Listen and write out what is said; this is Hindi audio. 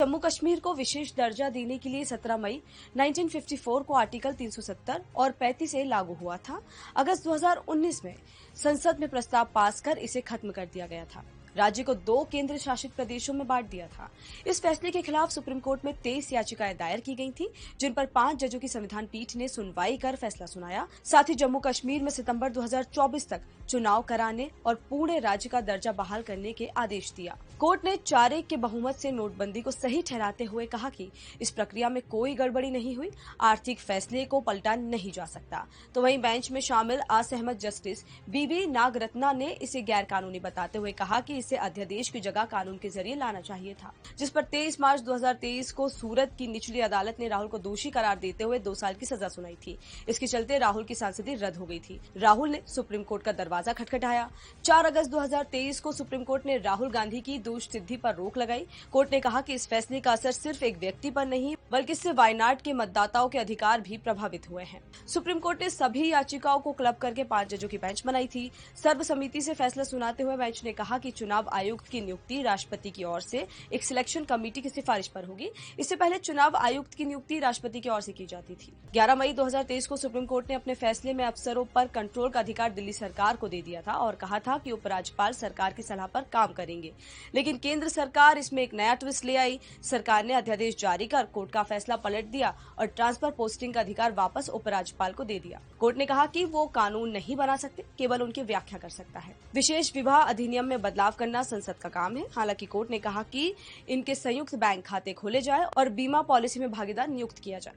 जम्मू कश्मीर को विशेष दर्जा देने के लिए 17 मई 1954 को आर्टिकल 370 और 35 से लागू हुआ था। अगस्त 2019 में संसद में प्रस्ताव पास कर इसे खत्म कर दिया गया था। राज्य को 2 केंद्र शासित प्रदेशों में बांट दिया था। इस फैसले के खिलाफ सुप्रीम कोर्ट में 23 याचिकाएं दायर की गई थीं, जिन पर 5 जजों की संविधान पीठ ने सुनवाई कर फैसला सुनाया। साथ ही जम्मू कश्मीर में सितंबर 2024 तक चुनाव कराने और पूर्ण राज्य का दर्जा बहाल करने के आदेश दिया। कोर्ट ने 4-1 के बहुमत से नोटबंदी को सही ठहराते हुए कहा कि इस प्रक्रिया में कोई गड़बड़ी नहीं हुई, आर्थिक फैसले को पलटा नहीं जा सकता। तो वहीं बेंच में शामिल असहमत जस्टिस बीबी नागरत्ना ने इसे गैर कानूनी बताते हुए कहा कि इसे अध्यादेश की जगह कानून के जरिए लाना चाहिए था, जिस पर 23 मार्च 2023 को सूरत की निचली अदालत ने राहुल को दोषी करार देते हुए 2 साल की सजा सुनाई थी। इसके चलते राहुल की सांसदी रद्द हो गई थी। राहुल ने सुप्रीम कोर्ट का दरवाजा खटखटाया। 4 अगस्त 2023 को सुप्रीम कोर्ट ने राहुल गांधी की दोष सिद्धि पर रोक लगाई। कोर्ट ने कहा कि इस फैसले का असर सिर्फ एक व्यक्ति पर नहीं, बल्कि इससे वायनाड के मतदाताओं के अधिकार भी प्रभावित हुए हैं। सुप्रीम कोर्ट ने सभी याचिकाओं को क्लब करके 5 जजों की बेंच बनाई थी। सर्वसम्मति से फैसला सुनाते हुए बेंच ने कहा कि चुनाव आयुक्त की नियुक्ति राष्ट्रपति की ओर से एक सिलेक्शन कमेटी की सिफारिश पर होगी। इससे पहले चुनाव आयुक्त की नियुक्ति राष्ट्रपति की ओर से की जाती थी। 11 मई 2023 को सुप्रीम कोर्ट ने अपने फैसले में अफसरों पर कंट्रोल का अधिकार दिल्ली सरकार को दे दिया था और कहा था कि उपराज्यपाल सरकार की सलाह पर काम करेंगे। लेकिन केंद्र सरकार इसमें एक नया ट्विस्ट ले आई। सरकार ने अध्यादेश जारी कर कोर्ट का फैसला पलट दिया और ट्रांसफर पोस्टिंग का अधिकार वापस उपराज्यपाल को दे दिया। कोर्ट ने कहा कि वो कानून नहीं बना सकते, केवल उनकी व्याख्या कर सकता है। विशेष विवाह अधिनियम में बदलाव करना संसद का काम है। हालांकि कोर्ट ने कहा कि इनके संयुक्त बैंक खाते खोले जाए और बीमा पॉलिसी में भागीदार नियुक्त किया जाए।